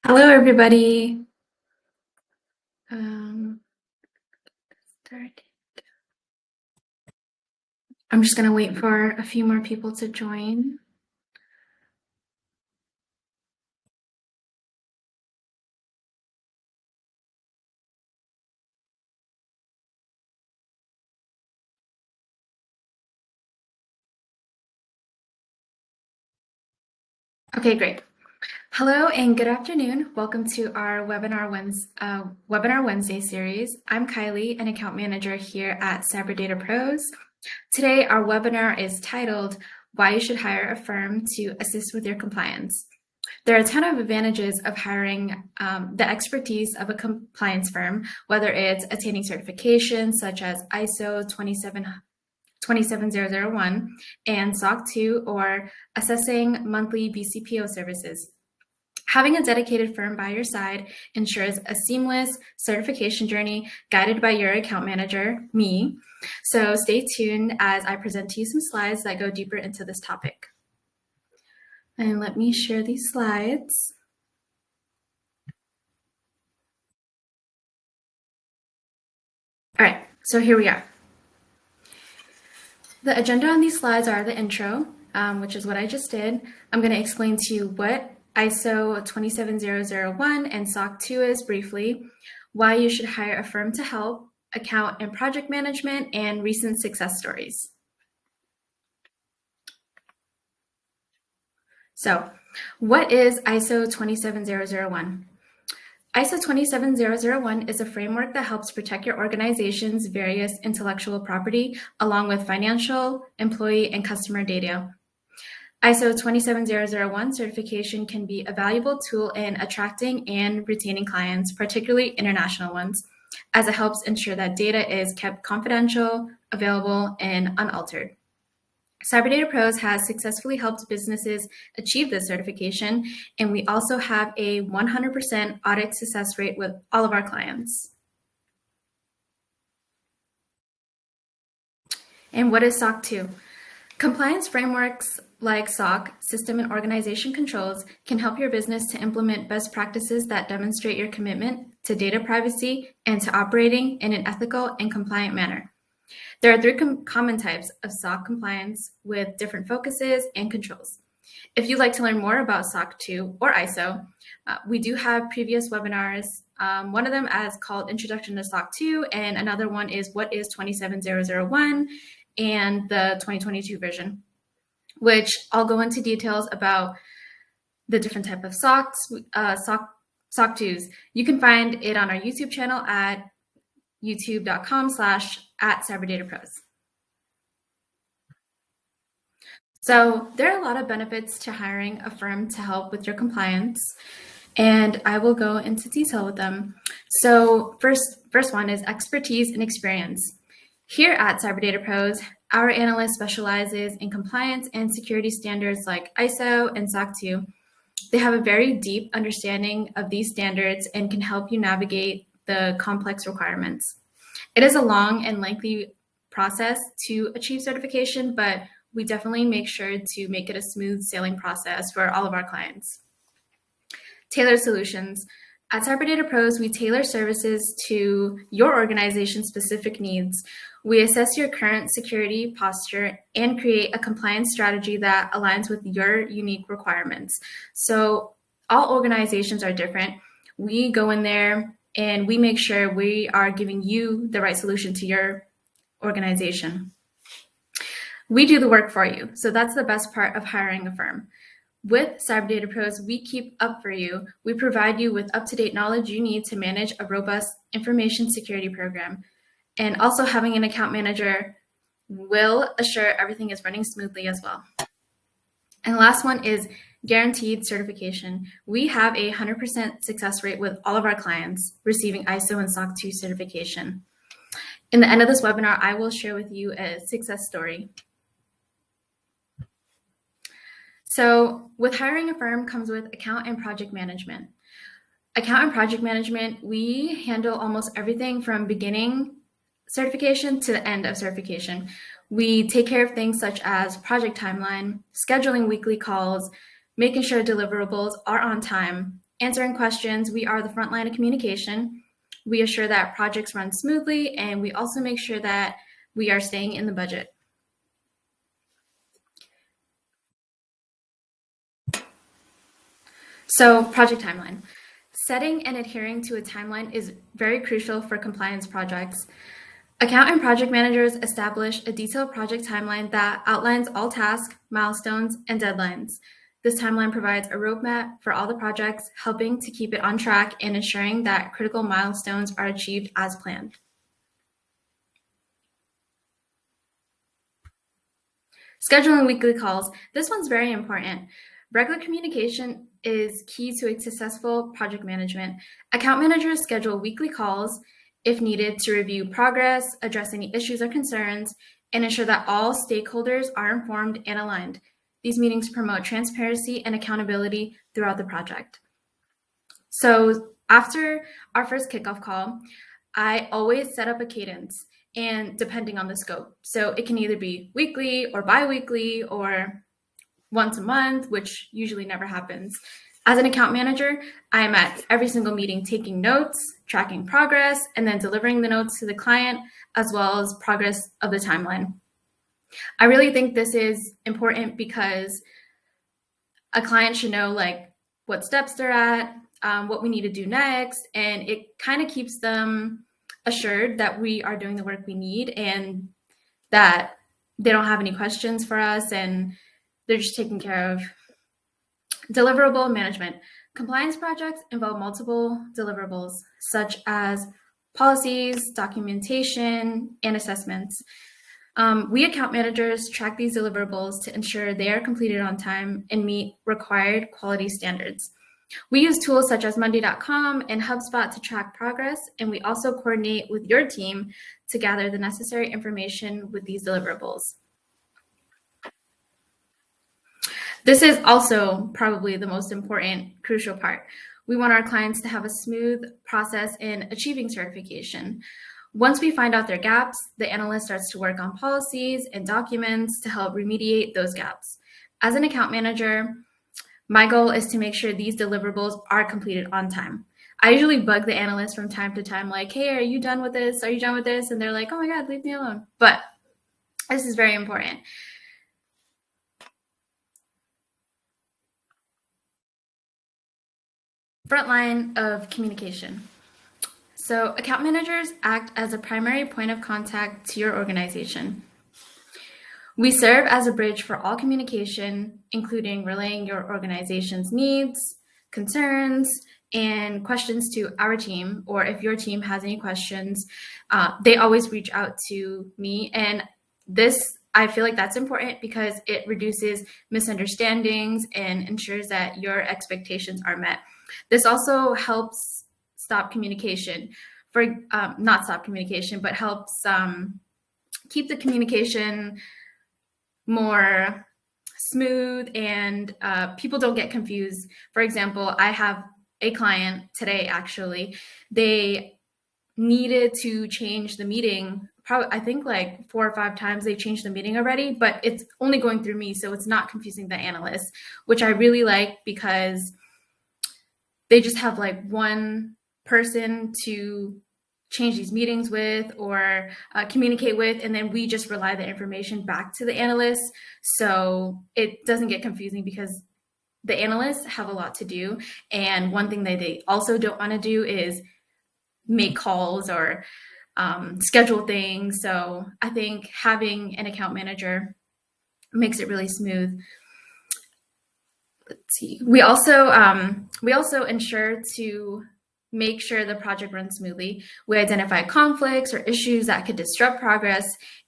Hello, everybody. Um, start. I'm just going to wait for a few more people to join. Okay, great. Hello and good afternoon. Welcome to our Webinar Wednesday series. I'm Kylie, an account manager here at CyberData Pros. Today, our webinar is titled, Why You Should Hire a Firm to Assist with Your Compliance. There are a ton of advantages of hiring the expertise of a compliance firm, whether it's attaining certifications such as ISO 27001 and SOC 2 or assessing monthly BCPO services. Having a dedicated firm by your side ensures a seamless certification journey guided by your account manager, me. So stay tuned as I present to you some slides that go deeper into this topic. And let me share these slides. All right, so here we are. The agenda on these slides are the intro, which is what I just did. I'm going to explain to you what ISO 27001 and SOC 2 is briefly, why you should hire a firm to help, account and project management, and recent success stories. So, what is ISO 27001? ISO 27001 is a framework that helps protect your organization's various intellectual property, along with financial, employee, and customer data. ISO 27001 certification can be a valuable tool in attracting and retaining clients, particularly international ones, as it helps ensure that data is kept confidential, available, and unaltered. CyberData Pros has successfully helped businesses achieve this certification, and we also have a 100% audit success rate with all of our clients. And what is SOC 2? Compliance frameworks like SOC, System and Organization Controls, can help your business to implement best practices that demonstrate your commitment to data privacy and to operating in an ethical and compliant manner. There are three common types of SOC compliance with different focuses and controls. If you'd like to learn more about SOC 2 or ISO, we do have previous webinars. One of them is called Introduction to SOC 2, and another one is What is 27001 and the 2022 version, which I'll go into details about the different type of SOC 2s. You can find it on our YouTube channel at youtube.com/@CyberDataPros. So there are a lot of benefits to hiring a firm to help with your compliance, and I will go into detail with them. So first one is expertise and experience. Here at CyberData Pros, our analyst specializes in compliance and security standards like ISO and SOC 2. They have a very deep understanding of these standards and can help you navigate the complex requirements. It is a long and lengthy process to achieve certification, but we definitely make sure to make it a smooth sailing process for all of our clients. Tailored solutions. At CyberData Pros, we tailor services to your organization's specific needs. We assess your current security posture and create a compliance strategy that aligns with your unique requirements. So all organizations are different. We go in there and we make sure we are giving you the right solution to your organization. We do the work for you. So that's the best part of hiring a firm. With CyberData Pros, we keep up for you. We provide you with up-to-date knowledge you need to manage a robust information security program. And also having an account manager will assure everything is running smoothly as well. And the last one is guaranteed certification. We have a 100% success rate with all of our clients receiving ISO and SOC 2 certification. In the end of this webinar, I will share with you a success story. So with hiring a firm comes with account and project management. Account and project management, we handle almost everything from beginning certification to the end of certification. We take care of things such as project timeline, scheduling weekly calls, making sure deliverables are on time, answering questions. We are the front line of communication. We assure that projects run smoothly, and we also make sure that we are staying in the budget. So, project timeline. Setting and adhering to a timeline is very crucial for compliance projects. Account and project managers establish a detailed project timeline that outlines all tasks, milestones, and deadlines. This timeline provides a roadmap for all the projects, helping to keep it on track and ensuring that critical milestones are achieved as planned. Scheduling weekly calls. This one's very important. Regular communication is key to a successful project management. Account managers schedule weekly calls if needed to review progress, address any issues or concerns, and ensure that all stakeholders are informed and aligned. These meetings promote transparency and accountability throughout the project. So after our first kickoff call, I always set up a cadence, and depending on the scope. So it can either be weekly or bi-weekly or once a month, which usually never happens. As an account manager, I am at every single meeting taking notes, tracking progress, and then delivering the notes to the client, as well as progress of the timeline. I really think this is important because a client should know like what steps they're at, what we need to do next, and it kind of keeps them assured that we are doing the work we need and that they don't have any questions for us and they're just taken care of. Deliverable management. Compliance projects involve multiple deliverables, such as policies, documentation, and assessments. We account managers track these deliverables to ensure they are completed on time and meet required quality standards. We use tools such as Monday.com and HubSpot to track progress, and we also coordinate with your team to gather the necessary information with these deliverables. This is also probably the most important, crucial part. We want our clients to have a smooth process in achieving certification. Once we find out their gaps, the analyst starts to work on policies and documents to help remediate those gaps. As an account manager, my goal is to make sure these deliverables are completed on time. I usually bug the analyst from time to time, like, hey, are you done with this? Are you done with this? And they're like, oh my God, leave me alone. But this is very important. Front line of communication. So account managers act as a primary point of contact to your organization. We serve as a bridge for all communication, including relaying your organization's needs, concerns, and questions to our team, or if your team has any questions, they always reach out to me. And this, I feel like that's important because it reduces misunderstandings and ensures that your expectations are met. This also helps stop communication, not stop communication, but helps keep the communication more smooth and people don't get confused. For example, I have a client today, actually, they needed to change the meeting. Probably, I think like 4 or 5 times they changed the meeting already, but it's only going through me. So it's not confusing the analyst, which I really like because they just have like one person to change these meetings with or communicate with, and then we just relay the information back to the analysts. So it doesn't get confusing because the analysts have a lot to do. And one thing that they also don't want to do is make calls or schedule things. So I think having an account manager makes it really smooth. Let's see. We also ensure to make sure the project runs smoothly. We identify conflicts or issues that could disrupt progress,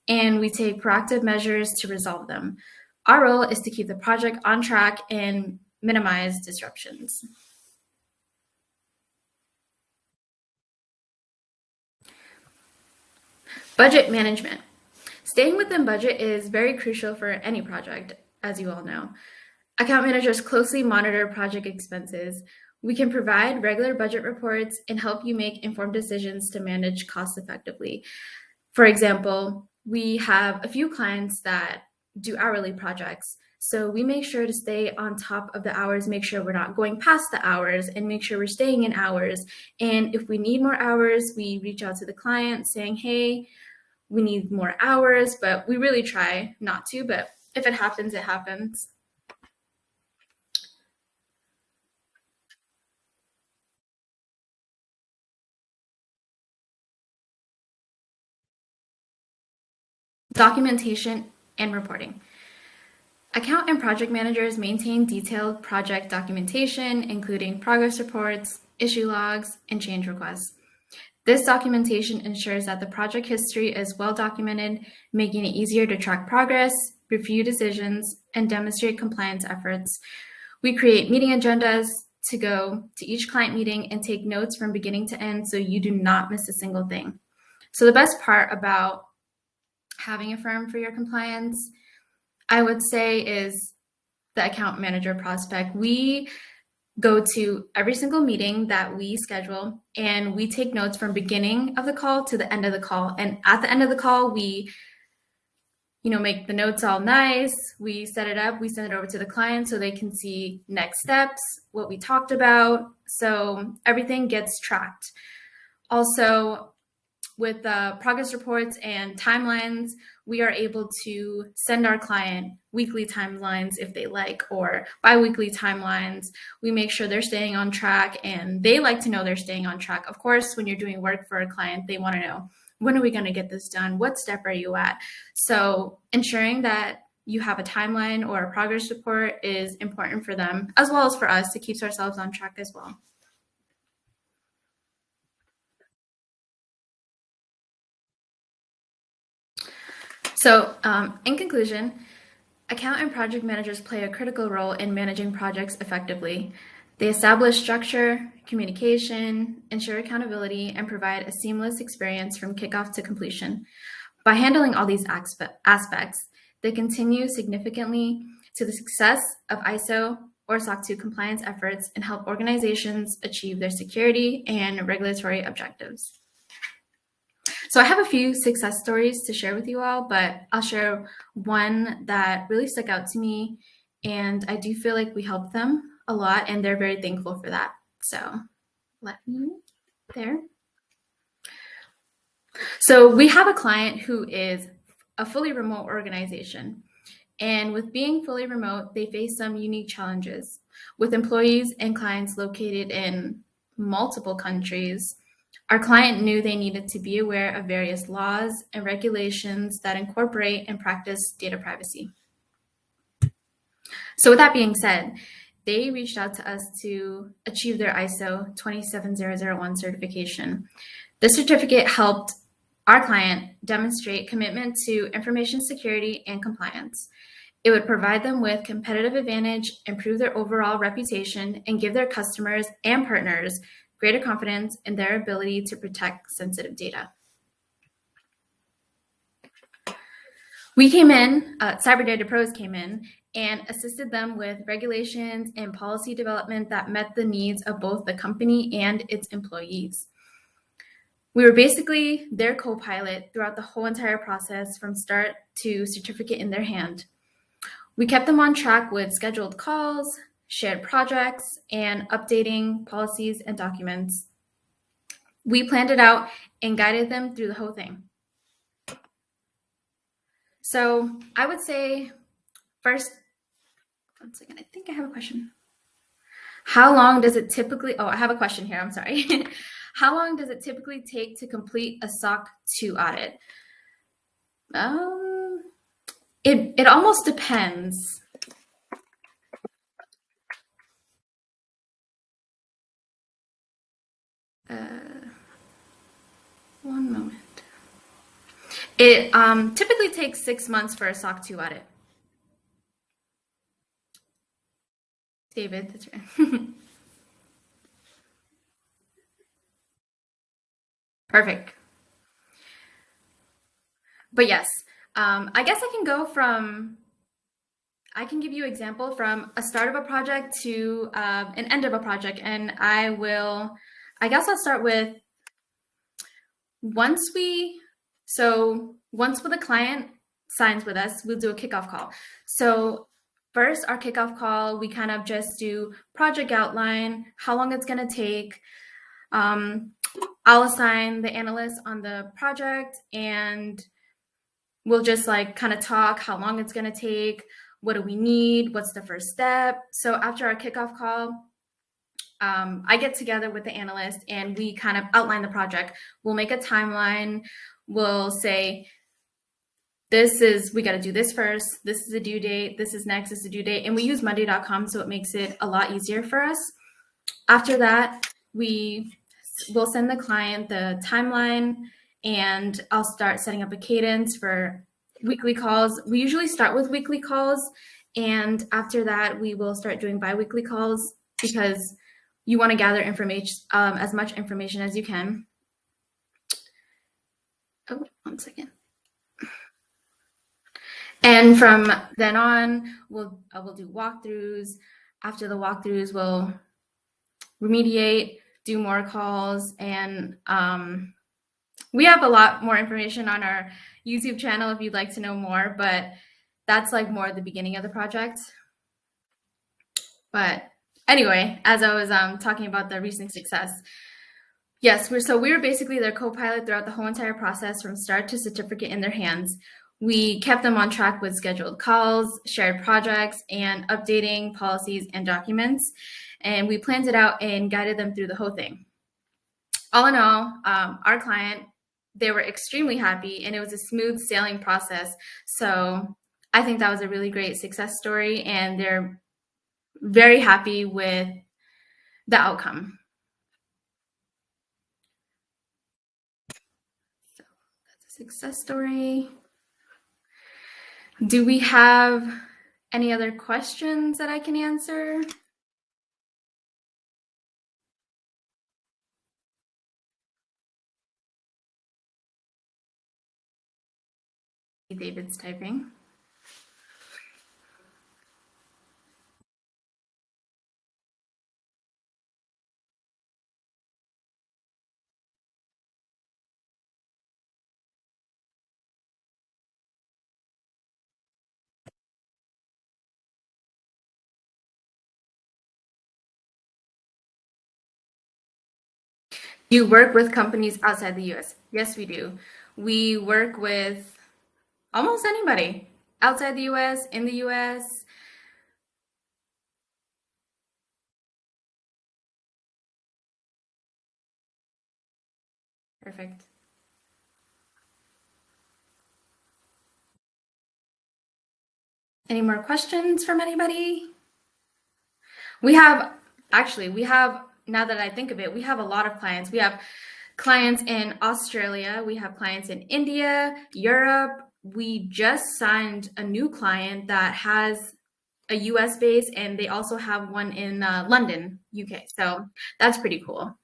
and we take proactive measures to resolve them. Our role is to keep the project on track and minimize disruptions. Budget management. Staying within budget is very crucial for any project, as you all know. Account managers closely monitor project expenses. We can provide regular budget reports and help you make informed decisions to manage costs effectively. For example, we have a few clients that do hourly projects. So we make sure to stay on top of the hours, make sure we're not going past the hours, and make sure we're staying in hours. And if we need more hours, we reach out to the client saying, hey, we need more hours, but we really try not to, but if it happens, it happens. Documentation and reporting. Account and project managers maintain detailed project documentation, including progress reports, issue logs, and change requests. This documentation ensures that the project history is well documented, making it easier to track progress, review decisions, and demonstrate compliance efforts. We create meeting agendas to go to each client meeting and take notes from beginning to end so you do not miss a single thing. So the best part about having a firm for your compliance, I would say, is the account manager prospect. We go to every single meeting that we schedule and we take notes from beginning of the call to the end of the call. And at the end of the call, we make the notes all nice. We set it up, we send it over to the client so they can see next steps, what we talked about. So everything gets tracked. Also, with progress reports and timelines, we are able to send our client weekly timelines if they like, or bi-weekly timelines. We make sure they're staying on track, and they like to know they're staying on track. Of course, when you're doing work for a client, they want to know, when are we going to get this done? What step are you at? So ensuring that you have a timeline or a progress report is important for them, as well as for us, to keep ourselves on track as well. So in conclusion, account and project managers play a critical role in managing projects effectively. They establish structure, communication, ensure accountability, and provide a seamless experience from kickoff to completion. By handling all these aspects, they contribute significantly to the success of ISO or SOC 2 compliance efforts and help organizations achieve their security and regulatory objectives. So I have a few success stories to share with you all, but I'll share one that really stuck out to me, and I do feel like we helped them a lot, and they're very thankful for that. So let me there. So we have a client who is a fully remote organization. And with being fully remote, they face some unique challenges. With employees and clients located in multiple countries, our client knew they needed to be aware of various laws and regulations that incorporate and practice data privacy. So with that being said, they reached out to us to achieve their ISO 27001 certification. This certificate helped our client demonstrate commitment to information security and compliance. It would provide them with competitive advantage, improve their overall reputation, and give their customers and partners greater confidence in their ability to protect sensitive data. We came in, CyberData Pros came in and assisted them with regulations and policy development that met the needs of both the company and its employees. We were basically their co-pilot throughout the whole entire process from start to certificate in their hand. We kept them on track with scheduled calls, shared projects, and updating policies and documents. We planned it out and guided them through the whole thing. So I would say first, one second, I think I have a question. How long does it typically, I have a question here, I'm sorry. How long does it typically take to complete a SOC 2 audit? It almost depends. One moment. It typically takes 6 months for a SOC 2 audit. David, that's right. Perfect. But yes, I guess I can give you an example from a start of a project to an end of a project. And I guess I'll start with once the client signs with us, we'll do a kickoff call. So first, our kickoff call, we kind of just do project outline, how long it's going to take. I'll assign the analyst on the project, and we'll just like kind of talk how long it's going to take, what do we need, what's the first step. So after our kickoff call, I get together with the analyst and we kind of outline the project. We'll make a timeline. We'll say, we got to do this first. This is the due date. This is next. This is the due date. And we use Monday.com, so it makes it a lot easier for us. After that, we'll send the client the timeline, and I'll start setting up a cadence for weekly calls. We usually start with weekly calls, and after that, we will start doing biweekly calls because you want to gather information, as much information as you can. Oh, 1 second. And from then on, we'll do walkthroughs. After the walkthroughs, we'll remediate, do more calls, and we have a lot more information on our YouTube channel if you'd like to know more, but that's like more at the beginning of the project. But anyway, as I was talking about the recent success, yes, we were basically their co-pilot throughout the whole entire process from start to certificate in their hands. We kept them on track with scheduled calls, shared projects, and updating policies and documents. And we planned it out and guided them through the whole thing. All in all, our client, they were extremely happy, and it was a smooth sailing process. So I think that was a really great success story, and they're very happy with the outcome. So that's a success story. Do we have any other questions that I can answer? David's typing. You work with companies outside the US? Yes, we do. We work with almost anybody outside the US, in the US. Perfect. Any more questions from anybody? We have, now that I think of it, we have a lot of clients. We have clients in Australia. We have clients in India, Europe. We just signed a new client that has a US base, and they also have one in London, UK. So that's pretty cool.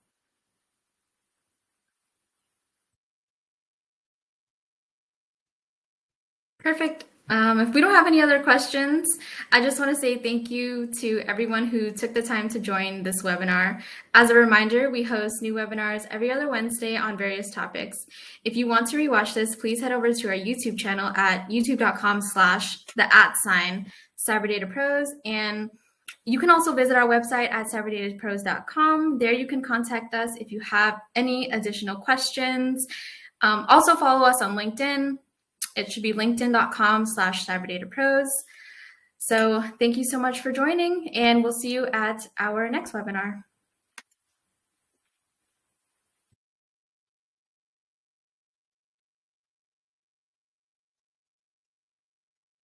Perfect. If we don't have any other questions, I just want to say thank you to everyone who took the time to join this webinar. As a reminder, we host new webinars every other Wednesday on various topics. If you want to rewatch this, please head over to our YouTube channel at youtube.com/CyberDataPros. And you can also visit our website at CyberDataPros.com. There you can contact us if you have any additional questions. Also follow us on LinkedIn. It should be linkedin.com/CyberDataPros. So thank you so much for joining, and we'll see you at our next webinar.